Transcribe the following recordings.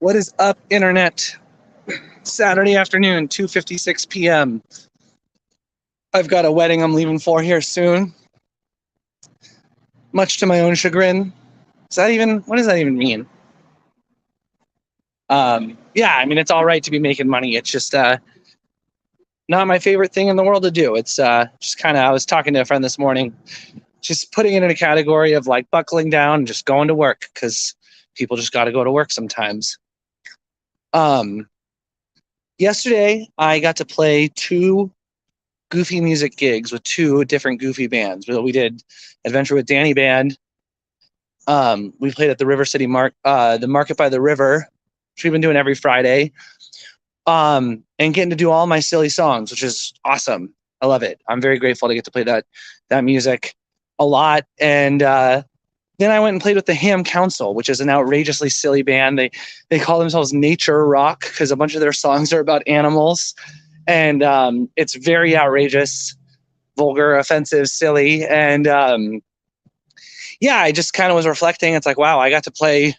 What is up, internet? Saturday afternoon, 2:56 p.m. I've got a wedding I'm leaving for here soon. Much to my own chagrin. What does that even mean? Yeah, I mean, it's all right to be making money. It's just not my favorite thing in the world to do. It's just kind of, I was talking to a friend this morning, just putting it in a category of like buckling down and just going to work, because people just got to go to work sometimes. Yesterday, I got to play 2 Goofy music gigs with 2 different Goofy bands. We did Adventure with Danny Band. We played at the River City the Market by the River, which we've been doing every Friday. And getting to do all my silly songs, which is awesome. I love it. I'm very grateful to get to play that music a lot. And then I went and played with the Ham Council, which is an outrageously silly band. They call themselves Nature Rock because a bunch of their songs are about animals. And it's very outrageous, vulgar, offensive, silly. And yeah, I just kind of was reflecting. It's like, wow, I got to play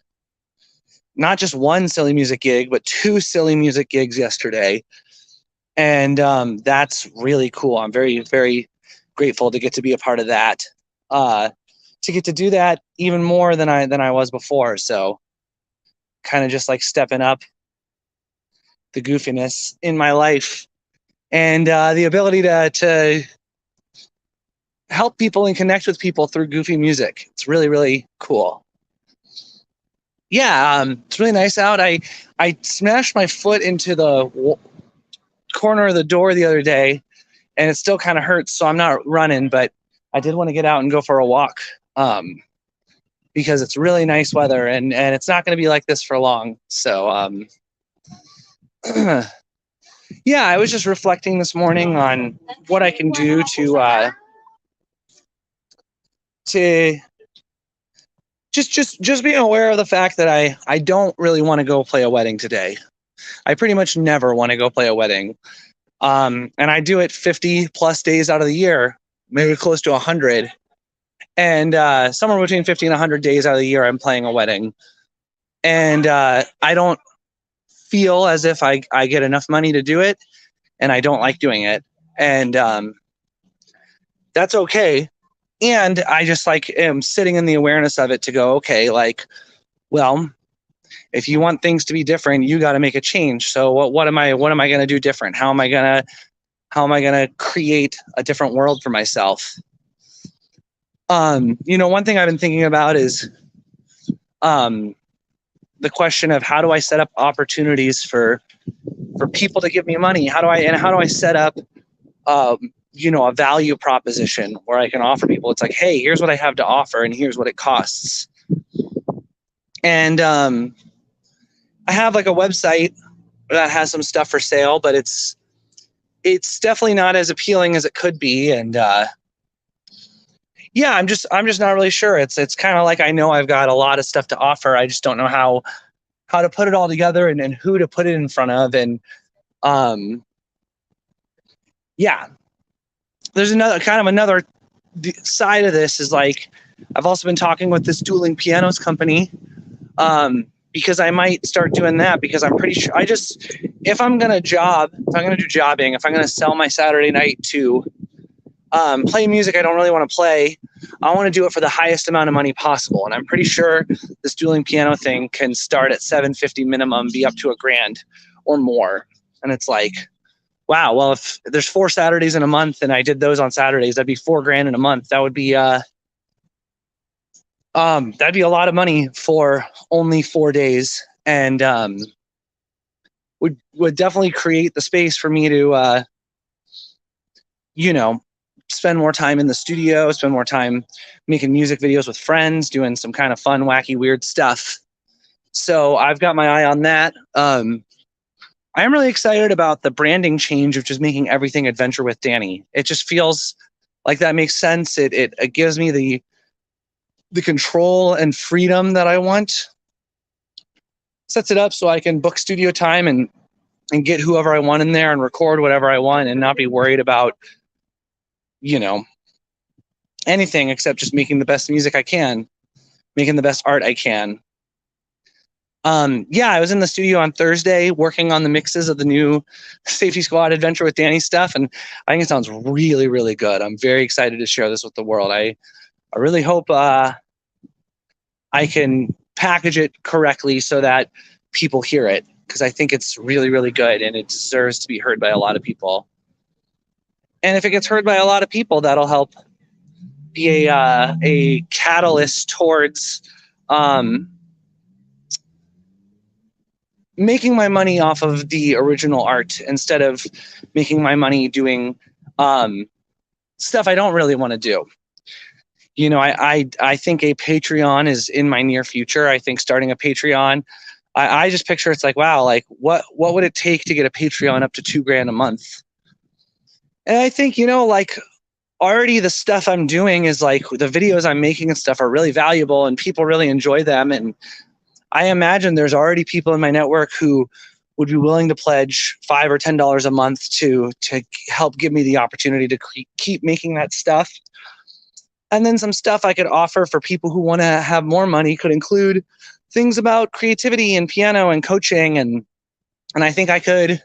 not just 1 silly music gig, but 2 silly music gigs yesterday. And that's really cool. I'm very, very grateful to get to be a part of that. To get to do that even more than I was before. So kind of just like stepping up the goofiness in my life, and the ability to help people and connect with people through goofy music. It's really, really cool. Yeah, it's really nice out. I smashed my foot into the corner of the door the other day, and it still kind of hurts, so I'm not running, but I did want to get out and go for a walk, because it's really nice weather, and it's not going to be like this for long. So yeah, I was just reflecting this morning on what I can do to just being aware of the fact that I don't really want to go play a wedding today. I pretty much never want to go play a wedding. And I do it 50 plus days out of the year, maybe close to 100. And somewhere between 50 and 100 days out of the year, I'm playing a wedding. And I don't feel as if I get enough money to do it, and I don't like doing it. And that's okay. And I just like am sitting in the awareness of it to go, okay, like, well, if you want things to be different, you got to make a change. So what am I going to do different? How am I going to create a different world for myself? One thing I've been thinking about is the question of how do I set up opportunities for people to give me money? How do I set up a value proposition where I can offer people? It's like, hey, here's what I have to offer, and here's what it costs. And I have like a website that has some stuff for sale, but it's definitely not as appealing as it could be. And yeah, I'm just not really sure. It's kind of like, I know I've got a lot of stuff to offer. I just don't know how to put it all together and who to put it in front of. And yeah, there's another side of this is like, I've also been talking with this dueling pianos company, because I might start doing that, because I'm pretty sure if I'm going to do jobbing, if I'm going to sell my Saturday night to play music I don't really want to play, I want to do it for the highest amount of money possible. And I'm pretty sure this dueling piano thing can start at $750 minimum, be up to $1,000 or more. And it's like, wow, well, if there's 4 Saturdays in a month and I did those on Saturdays, that'd be $4,000 in a month. That would be that'd be a lot of money for only 4 days, and would definitely create the space for me to spend more time in the studio, spend more time making music videos with friends, doing some kind of fun, wacky, weird stuff. So I've got my eye on that. I'm really excited about the branding change of just making everything Adventure with Danny. It just feels like that makes sense. It gives me the control and freedom that I want. Sets it up so I can book studio time and get whoever I want in there and record whatever I want and not be worried about, anything except just making the best music I can, making the best art I can. Yeah, I was in the studio on Thursday working on the mixes of the new Safety Squad Adventure with Danny stuff, and I think it sounds really, really good. I'm very excited to share this with the world. I really hope I can package it correctly so that people hear it, because I think it's really, really good and it deserves to be heard by a lot of people. And if it gets heard by a lot of people, that'll help be a catalyst towards making my money off of the original art instead of making my money doing stuff I don't really want to do. You know, I think a Patreon is in my near future. I think starting a Patreon, I just picture it's like, wow, like what would it take to get a Patreon up to $2,000 a month? And I think, you know, like already the stuff I'm doing is like the videos I'm making and stuff are really valuable and people really enjoy them. And I imagine there's already people in my network who would be willing to pledge $5 or $10 a month to help give me the opportunity to keep making that stuff. And then some stuff I could offer for people who want to have more money could include things about creativity and piano and coaching. And I think I could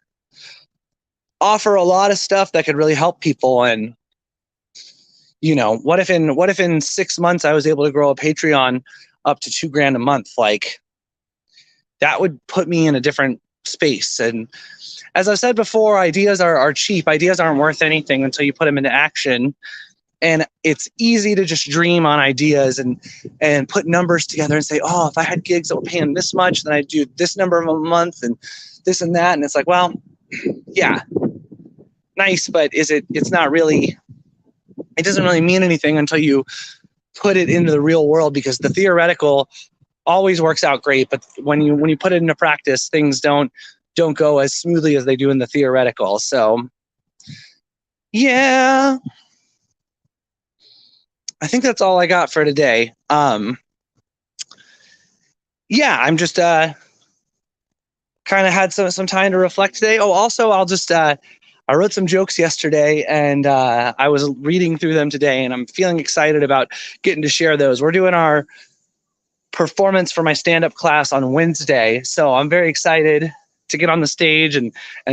offer a lot of stuff that could really help people. And, you know, what if in 6 months I was able to grow a Patreon up to $2,000 a month? Like, that would put me in a different space. And as I've said before, ideas are cheap. Ideas aren't worth anything until you put them into action. And it's easy to just dream on ideas and put numbers together and say, oh, if I had gigs that were paying this much, then I'd do this number of a month and this and that. And it's like, well, yeah, nice, but it's not really, it doesn't really mean anything until you put it into the real world, because the theoretical always works out great, but when you put it into practice, things don't go as smoothly as they do in the theoretical. So yeah, I think that's all I got for today. Yeah, I'm just kind of had some time to reflect today. Oh, also, I'll just I wrote some jokes yesterday, and I was reading through them today, and I'm feeling excited about getting to share those. We're doing our performance for my stand-up class on Wednesday, so I'm very excited to get on the stage and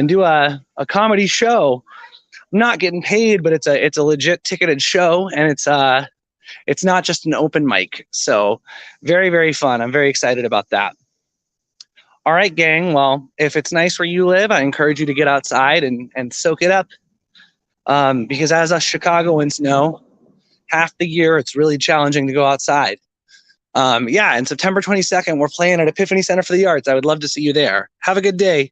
do a comedy show. I'm not getting paid, but it's a legit ticketed show, and it's not just an open mic. So very, very fun. I'm very excited about that. All right, gang. Well, if it's nice where you live, I encourage you to get outside and soak it up. Because as us Chicagoans know, half the year it's really challenging to go outside. Yeah, and September 22nd, we're playing at Epiphany Center for the Arts. I would love to see you there. Have a good day.